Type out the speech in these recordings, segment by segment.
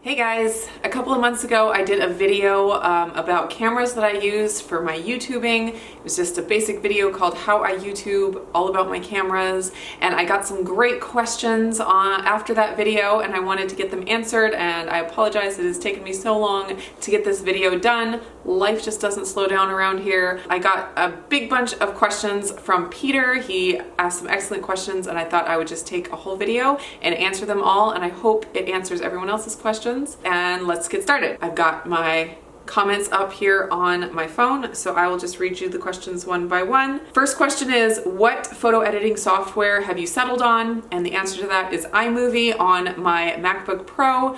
Hey guys, a couple of months ago I did a video about cameras that I use for my YouTubing. It was just a basic video called How I YouTube, all about my cameras, and I got some great questions after that video and I wanted to get them answered, and I apologize it has taken me so long to get this video done. Life just doesn't slow down around here. I got a big bunch of questions from Peter. He asked some excellent questions and I thought I would just take a whole video and answer them all, and I hope it answers everyone else's questions. And let's get started. I've got my comments up here on my phone, so I will just read you the questions one by one. First question is, what photo editing software have you settled on? And the answer to that is iMovie on my MacBook Pro.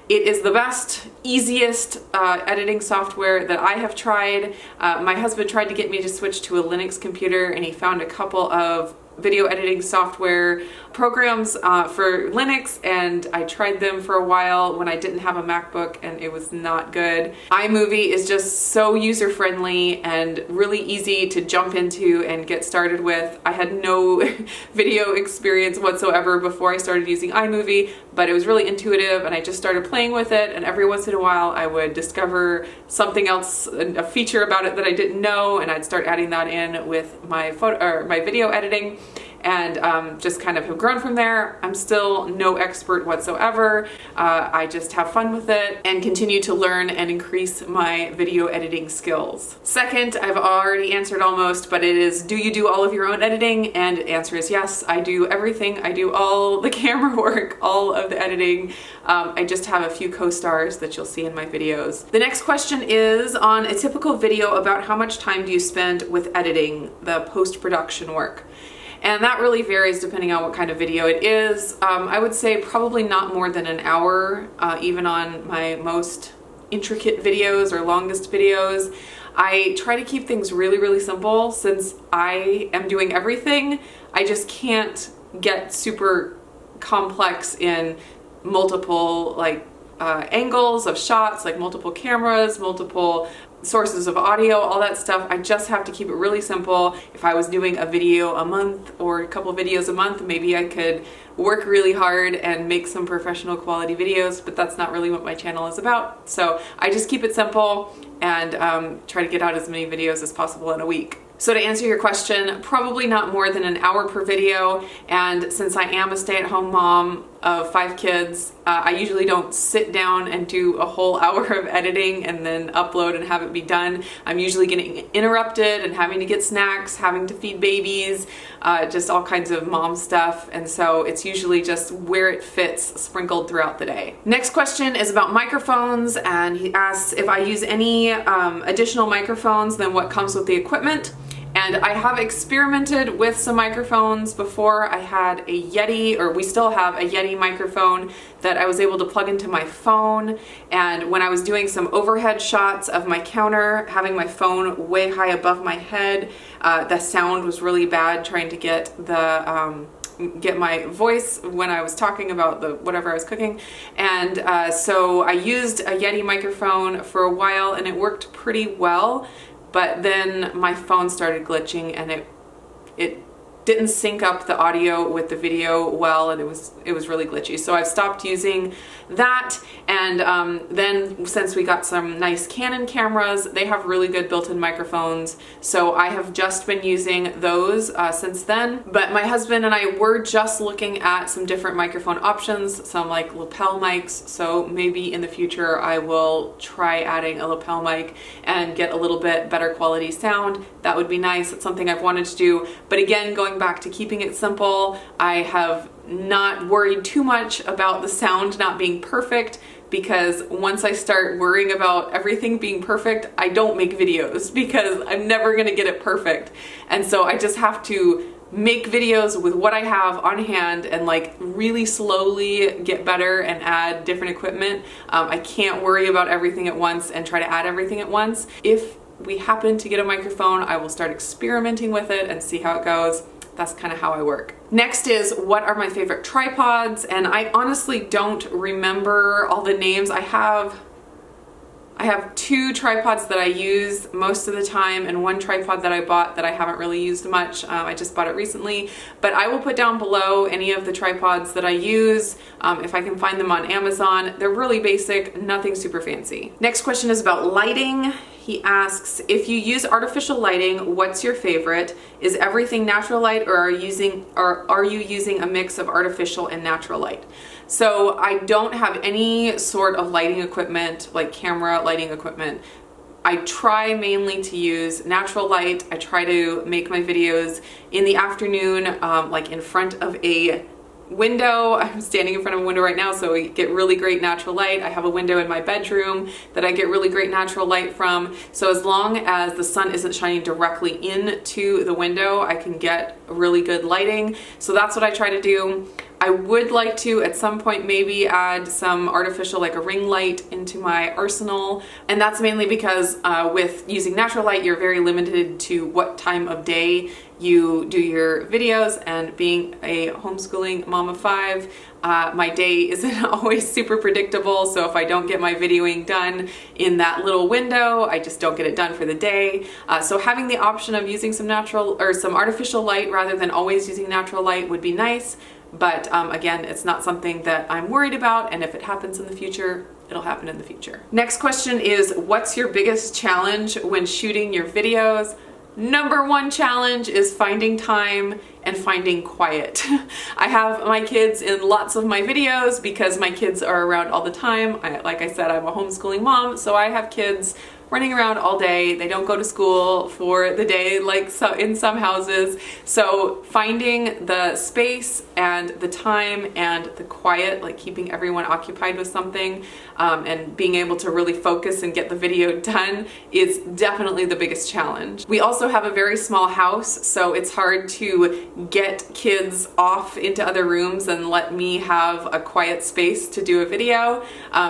It is the best, easiest editing software that I have tried. My husband tried to get me to switch to a Linux computer, and he found a couple of video editing software programs for Linux, and I tried them for a while when I didn't have a MacBook, and it was not good. iMovie is just so user-friendly and really easy to jump into and get started with. I had no video experience whatsoever before I started using iMovie, but it was really intuitive and I just started playing with it, and every once in a while I would discover something else, a feature about it that I didn't know, and I'd start adding that in with my video editing, and just kind of have grown from there. I'm still no expert whatsoever. I just have fun with it and continue to learn and increase my video editing skills. Second, I've already answered almost, but it is, do you do all of your own editing? And the answer is yes, I do everything. I do all the camera work, all of the editing. I just have a few co-stars that you'll see in my videos. The next question is, on a typical video, about how much time do you spend with editing, the post-production work? And that really varies depending on what kind of video it is. I would say probably not more than an hour, even on my most intricate videos or longest videos. I try to keep things really simple. Since I am doing everything, I just can't get super complex in multiple angles of shots, like multiple cameras, multiple sources of audio, all that stuff. I just have to keep it really simple. If I was doing a video a month or a couple videos a month, maybe I could work really hard and make some professional quality videos, but that's not really what my channel is about. So I just keep it simple and try to get out as many videos as possible in a week. So to answer your question, probably not more than an hour per video, and since I am a stay-at-home mom of 5 kids, I usually don't sit down and do a whole hour of editing and then upload and have it be done. I'm usually getting interrupted and having to get snacks, having to feed babies, just all kinds of mom stuff, and so it's usually just where it fits sprinkled throughout the day. Next question is about microphones, and he asks if I use any additional microphones than what comes with the equipment. And I have experimented with some microphones before. I had a Yeti, or we still have a Yeti microphone that I was able to plug into my phone, and when I was doing some overhead shots of my counter, having my phone way high above my head, the sound was really bad trying to get my voice when I was talking about whatever I was cooking, and so I used a Yeti microphone for a while and it worked pretty well. But then my phone started glitching and it didn't sync up the audio with the video well, and it was really glitchy. So I've stopped using that, and then since we got some nice Canon cameras, they have really good built-in microphones, so I have just been using those since then. But my husband and I were just looking at some different microphone options, some like lapel mics, so maybe in the future I will try adding a lapel mic and get a little bit better quality sound. That would be nice. It's something I've wanted to do, but again, going back to keeping it simple, I have not worried too much about the sound not being perfect, because once I start worrying about everything being perfect, I don't make videos because I'm never gonna get it perfect. And so I just have to make videos with what I have on hand and like really slowly get better and add different equipment. I can't worry about everything at once and try to add everything at once. If we happen to get a microphone, I will start experimenting with it and see how it goes. That's kind of how I work. Next is, what are my favorite tripods? And I honestly don't remember all the names. I have I have 2 tripods that I use most of the time and 1 tripod that I bought that I haven't really used much. I just bought it recently, but I will put down below any of the tripods that I use if I can find them on Amazon. They're really basic, nothing super fancy. Next question is about lighting. He asks, if you use artificial lighting, what's your favorite? Is everything natural light, or are you using a mix of artificial and natural light? So I don't have any sort of lighting equipment, like camera lighting equipment. I try mainly to use natural light. I try to make my videos in the afternoon, like in front of a window. I'm standing in front of a window right now, so I get really great natural light. I have a window in my bedroom that I get really great natural light from. So as long as the sun isn't shining directly into the window, I can get really good lighting. So that's what I try to do. I would like to at some point maybe add some artificial, like a ring light, into my arsenal, and that's mainly because with using natural light you're very limited to what time of day you do your videos, and being a homeschooling mom of 5, my day isn't always super predictable, so if I don't get my videoing done in that little window, I just don't get it done for the day. So having the option of using some natural or some artificial light rather than always using natural light would be nice. But again, it's not something that I'm worried about, and if it happens in the future, it'll happen in the future. Next question is, what's your biggest challenge when shooting your videos? Number 1 challenge is finding time and finding quiet. I have my kids in lots of my videos because my kids are around all the time. Like I said, I'm a homeschooling mom, so I have kids running around all day. They don't go to school for the day like so in some houses. So finding the space and the time and the quiet, like keeping everyone occupied with something, and being able to really focus and get the video done is definitely the biggest challenge. We also have a very small house, so it's hard to get kids off into other rooms and let me have a quiet space to do a video.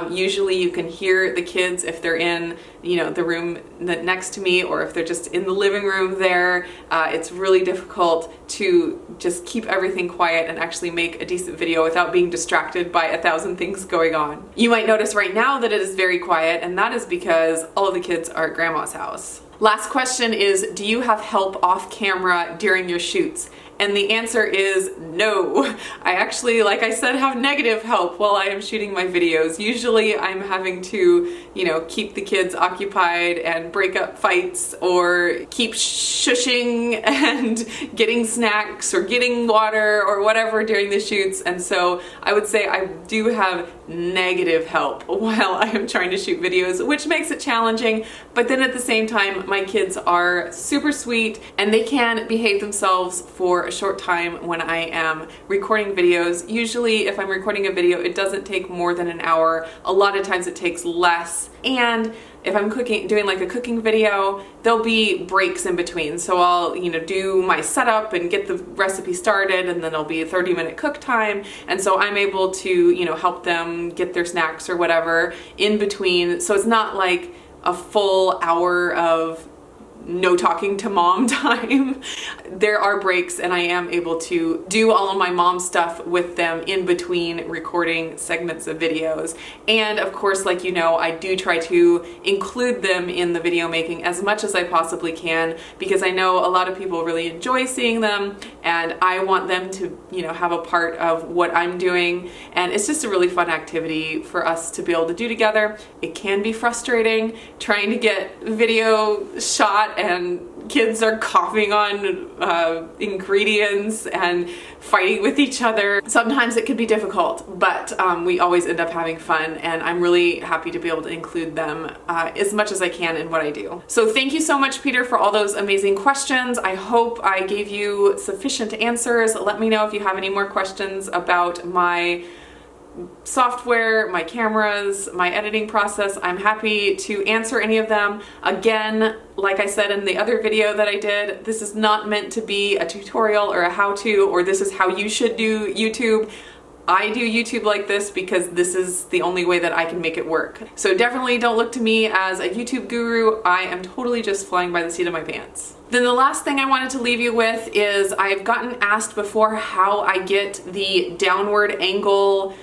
Usually you can hear the kids if they're in, you know, the room next to me, or if they're just in the living room there. It's really difficult to just keep everything quiet and actually make a decent video without being distracted by 1,000 things going on. You might notice right now that it is very quiet, and that is because all of the kids are at grandma's house. Last question is, do you have help off camera during your shoots? And the answer is no. I actually, like I said, have negative help while I am shooting my videos. Usually I'm having to, you know, keep the kids occupied and break up fights, or keep shushing and getting snacks or getting water or whatever during the shoots. And so I would say I do have negative help while I am trying to shoot videos, which makes it challenging. But then at the same time, my kids are super sweet and they can behave themselves for a short time when I am recording videos. Usually if I'm recording a video, it doesn't take more than an hour. A lot of times it takes less. And if I'm doing like a cooking video, there'll be breaks in between. So I'll, you know, do my setup and get the recipe started, and then there'll be a 30-minute cook time. And so I'm able to, you know, help them get their snacks or whatever in between. So it's not like a full hour of no talking to mom time. There are breaks, and I am able to do all of my mom stuff with them in between recording segments of videos. And of course, like you know, I do try to include them in the video making as much as I possibly can, because I know a lot of people really enjoy seeing them, and I want them to, you know, have a part of what I'm doing. And it's just a really fun activity for us to be able to do together. It can be frustrating trying to get video shot and kids are coughing on ingredients and fighting with each other. Sometimes it can be difficult, but we always end up having fun, and I'm really happy to be able to include them as much as I can in what I do. So thank you so much, Peter, for all those amazing questions. I hope I gave you sufficient answers. Let me know if you have any more questions about my software, my cameras, my editing process. I'm happy to answer any of them. Again, like I said in the other video that I did, this is not meant to be a tutorial or a how-to, or this is how you should do YouTube. I do YouTube like this because this is the only way that I can make it work. So definitely don't look to me as a YouTube guru. I am totally just flying by the seat of my pants. Then the last thing I wanted to leave you with is I've gotten asked before how I get the downward angle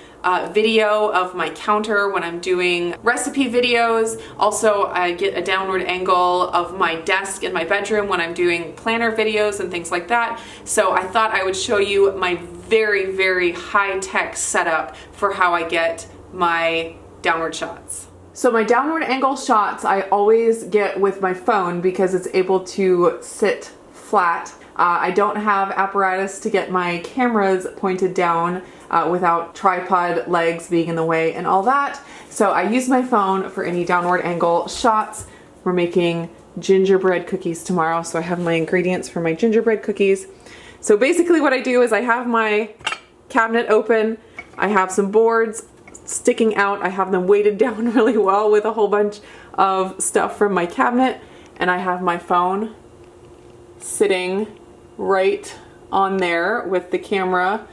video of my counter when I'm doing recipe videos. Also, I get a downward angle of my desk in my bedroom when I'm doing planner videos and things like that. So I thought I would show you my very, very high-tech setup for how I get my downward shots. So my downward angle shots I always get with my phone because it's able to sit flat. I don't have apparatus to get my cameras pointed down without tripod legs being in the way and all that. So I use my phone for any downward angle shots. We're making gingerbread cookies tomorrow, so I have my ingredients for my gingerbread cookies. So basically what I do is I have my cabinet open, I have some boards sticking out, I have them weighted down really well with a whole bunch of stuff from my cabinet, and I have my phone sitting right on there with the camera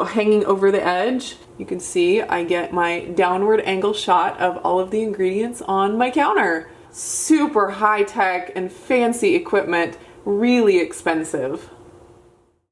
hanging over the edge. You can see I get my downward angle shot of all of the ingredients on my counter. Super high tech and fancy equipment, really expensive.